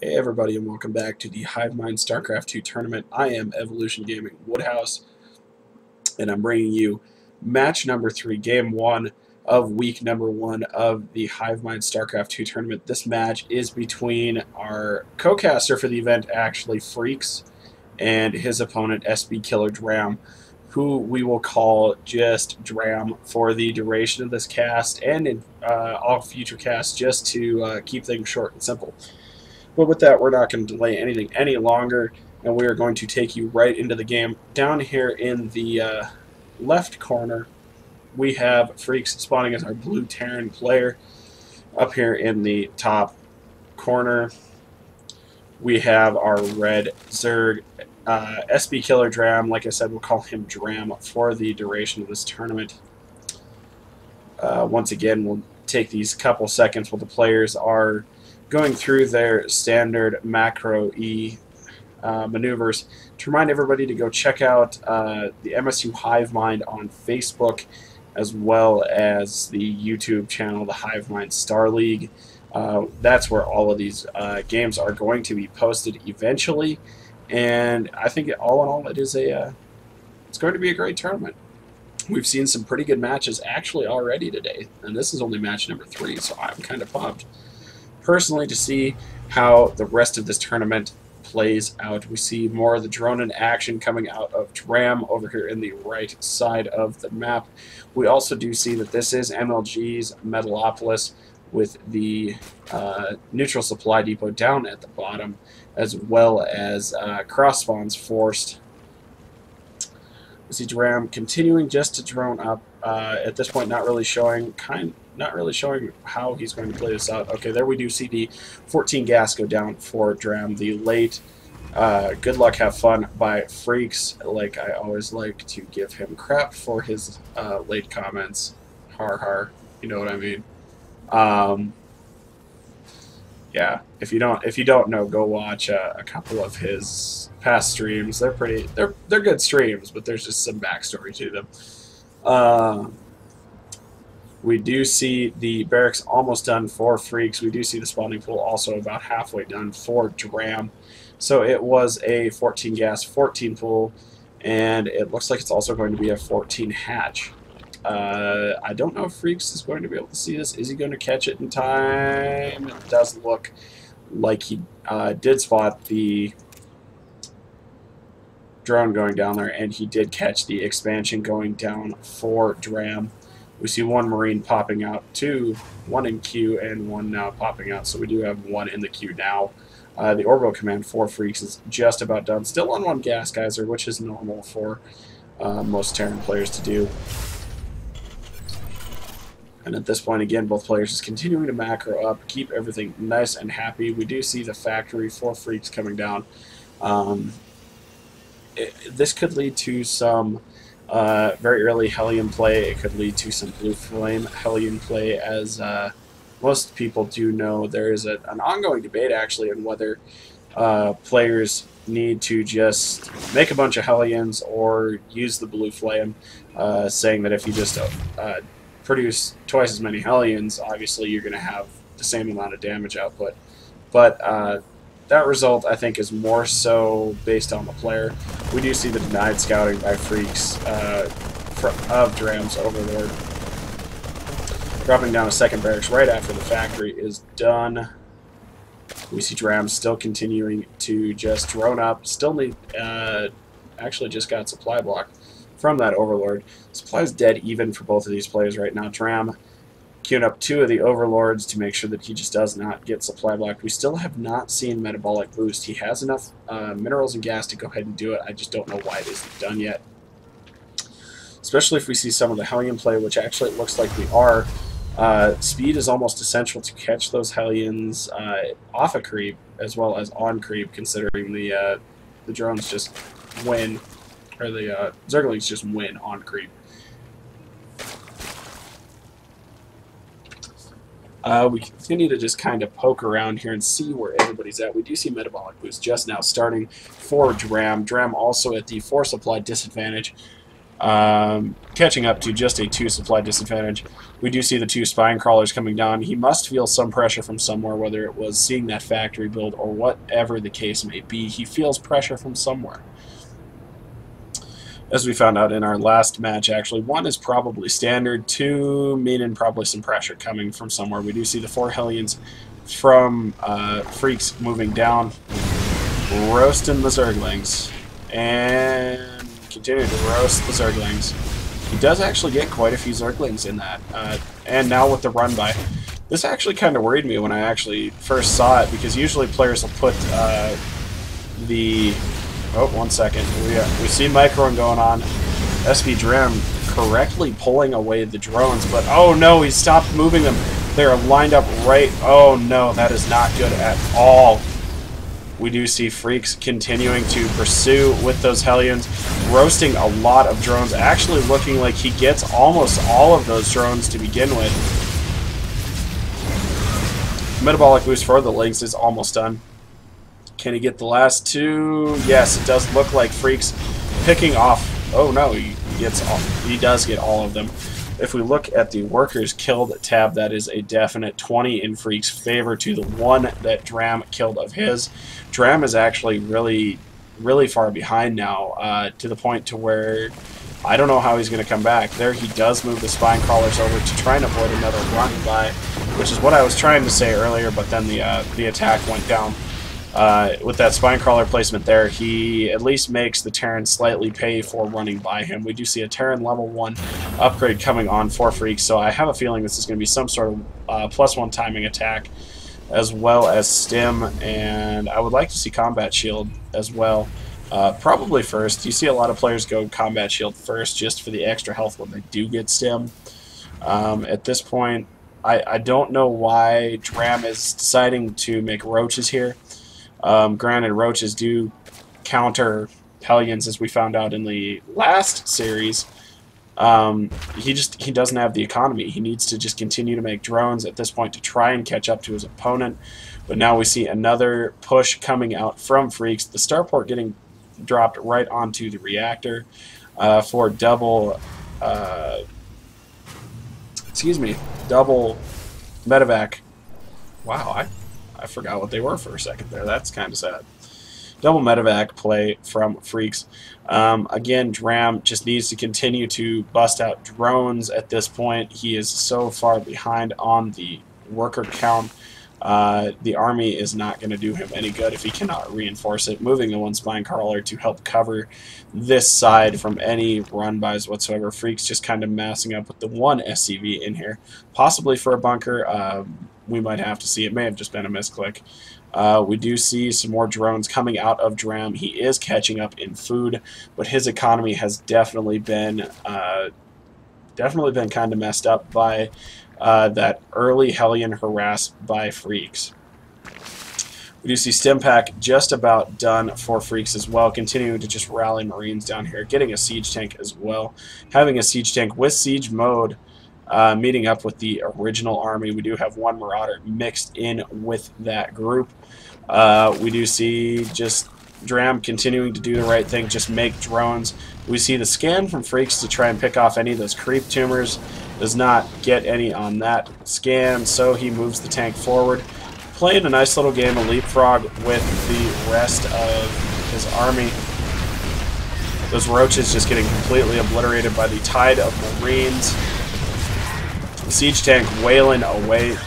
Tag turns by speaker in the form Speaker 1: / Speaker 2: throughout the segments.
Speaker 1: Hey everybody, and welcome back to the Hivemind StarCraft 2 tournament. I am Evolution Gaming Woodhouse, and I'm bringing you match number 3, game 1 of week number 1 of the Hivemind StarCraft 2 tournament. This match is between our co-caster for the event, actually Freekz, and his opponent SBKillerDram, who we will call just Dram for the duration of this cast and in all future casts, just to keep things short and simple. But with that, we're not going to delay anything any longer, and we are going to take you right into the game. Down here in the left corner, we have Freekz spawning as our blue Terran player. Up here in the top corner, we have our red Zerg. SBKillerDram, like I said, we'll call him Dram for the duration of this tournament. Once again, we'll take these couple seconds while the players are going through their standard macro E maneuvers to remind everybody to go check out the MSU Hivemind on Facebook, as well as the YouTube channel, the Hivemind Star League. That's where all of these games are going to be posted eventually, and I think all in all, it's going to be a great tournament. We've seen some pretty good matches actually already today, and this is only match number 3, so I'm kind of pumped personally to see how the rest of this tournament plays out. We see more of the drone in action coming out of Dram over here in the right side of the map. We also do see that this is MLG's Metalopolis with the neutral supply depot down at the bottom, as well as cross spawns forced. We see Dram continuing just to drone up. At this point, not really showing how he's going to play this out. Okay, there we do see the 14 gas go down for Dram. The late good luck, have fun by Freekz. Like, I always like to give him crap for his late comments. Har har, you know what I mean. Yeah, if you don't know, go watch a couple of his past streams. They're good streams, but there's just some backstory to them. We do see the barracks almost done for Freekz. We do see the spawning pool also about halfway done for Dram. So it was a 14 gas, 14 pool, and it looks like it's also going to be a 14 hatch. I don't know if Freekz is going to be able to see this. Is he going to catch it in time? It does look like he did spot the drone going down there, and he did catch the expansion going down for Dram. We see one Marine popping out, one in queue, and one now popping out. So we do have one in the queue now. The orbital command for Freekz is just about done. Still on one gas geyser, which is normal for most Terran players to do. And at this point, again, both players just continuing to macro up, keep everything nice and happy. We do see the factory for Freekz coming down. This could lead to some very early Hellion play. It could lead to some Blue Flame Hellion play, as most people do know. There is an ongoing debate, actually, on whether players need to just make a bunch of Hellions or use the Blue Flame, saying that if you just produce twice as many Hellions, obviously you're going to have the same amount of damage output. But that result, I think, is more so based on the player. We do see the denied scouting by Freekz of Dram's Overlord. Dropping down a second barracks right after the factory is done. We see Dram still continuing to just drone up. Still need, actually just got supply block from that Overlord. Supply is dead even for both of these players right now. Dram queuing up 2 of the Overlords to make sure that he just does not get supply blocked. We still have not seen Metabolic Boost. He has enough minerals and gas to go ahead and do it. I just don't know why it isn't done yet. Especially if we see some of the Hellion play, which actually it looks like we are. Speed is almost essential to catch those Hellions off a creep as well as on creep, considering the drones just win, or the Zerglings just win on creep. We continue to just kind of poke around here and see where everybody's at. We do see Metabolic Boost just now starting for Dram. Dram also at the 4 supply disadvantage. catching up to just a 2 supply disadvantage. We do see the 2 spine crawlers coming down. He must feel some pressure from somewhere, whether it was seeing that factory build or whatever the case may be. He feels pressure from somewhere. As we found out in our last match, actually, 1 is probably standard, 2 meaning probably some pressure coming from somewhere. We do see the 4 Hellions from Freekz moving down, roasting the Zerglings, and continue to roast the Zerglings. He does actually get quite a few Zerglings in that, and now with the run by. This actually kind of worried me when I actually first saw it, because usually players will put the... Oh, 1 second. We see microing going on. SBKillerDram correctly pulling away the drones, but oh no, he stopped moving them. They're lined up right. Oh no, that is not good at all. We do see Freekz continuing to pursue with those Hellions, roasting a lot of drones, actually looking like he gets almost all of those drones to begin with. Metabolic boost for the legs is almost done. Can he get the last 2? Yes, it does look like Freekz picking off. Oh no, he does get all of them. If we look at the workers killed tab, that is a definite 20 in Freek's favor to the 1 that Dram killed of his. Dram is actually really far behind now, to the point to where I don't know how he's going to come back. There he does move the spine crawlers over to try and avoid another run by, which is what I was trying to say earlier, but then the attack went down. With that spine crawler placement there, he at least makes the Terran slightly pay for running by him. We do see a Terran level 1 upgrade coming on for Freekz, so I have a feeling this is going to be some sort of +1 timing attack, as well as stim, and I would like to see combat shield as well. Probably first. You see a lot of players go combat shield first just for the extra health when they do get stim. At this point, I don't know why Dram is deciding to make roaches here. Granted, roaches do counter Hellions, as we found out in the last series. He doesn't have the economy. He needs to just continue to make drones at this point to try and catch up to his opponent. But now we see another push coming out from Freekz. The starport getting dropped right onto the reactor for double double medevac. Wow, I forgot what they were for a second there. That's kind of sad. Double medevac play from Freekz. Again, Dram just needs to continue to bust out drones at this point. He is so far behind on the worker count. The army is not going to do him any good if he cannot reinforce it. Moving the 1 spine crawler to help cover this side from any run-bys whatsoever. Freekz just kind of massing up with the 1 SCV in here. Possibly for a bunker. We might have to see. It may have just been a misclick. We do see some more drones coming out of Dram. He is catching up in food, but his economy has definitely been kind of messed up by that early Hellion harass by Freekz. We do see stim pack just about done for Freekz as well, continuing to just rally Marines down here, getting a siege tank as well, having a siege tank with siege mode. Meeting up with the original army. We do have 1 Marauder mixed in with that group. We do see just Dram continuing to do the right thing, just make drones. We see the scan from Freekz to try and pick off any of those creep tumors. Does not get any on that scan, so he moves the tank forward. Playing a nice little game of leapfrog with the rest of his army. Those roaches just getting completely obliterated by the tide of Marines. Siege tank wailing away,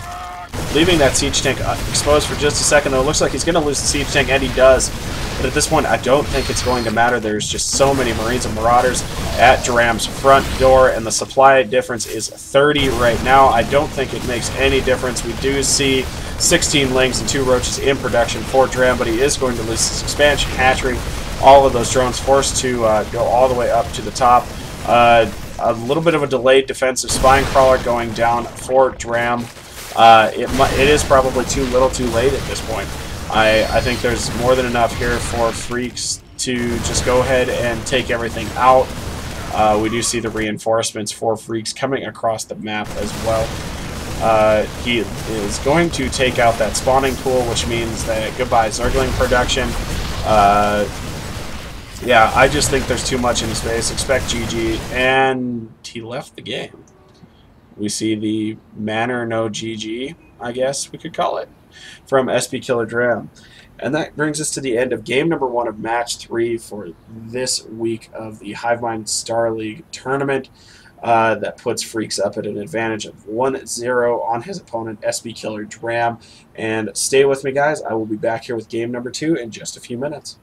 Speaker 1: leaving that siege tank exposed for just a second, though. It looks like he's going to lose the siege tank, and he does. But at this point, I don't think it's going to matter. There's just so many Marines and Marauders at Dram's front door, and the supply difference is 30 right now. I don't think it makes any difference. We do see 16 Lings and 2 Roaches in production for Dram, but he is going to lose his expansion hatchery. All of those drones forced to go all the way up to the top. A little bit of a delayed defensive spine crawler going down for Dram. It is probably too little too late at this point. I think there's more than enough here for Freekz to just go ahead and take everything out. We do see the reinforcements for Freekz coming across the map as well. He is going to take out that spawning pool, which means that goodbye Zergling production. Yeah, I just think there's too much in his face. Expect GG, and he left the game. We see the manner no GG, I guess we could call it, from SBKillerDram. And that brings us to the end of game number 1 of match 3 for this week of the Hivemind Star League tournament. That puts Freekz up at an advantage of 1-0 on his opponent, SBKillerDram. And stay with me, guys. I will be back here with game number 2 in just a few minutes.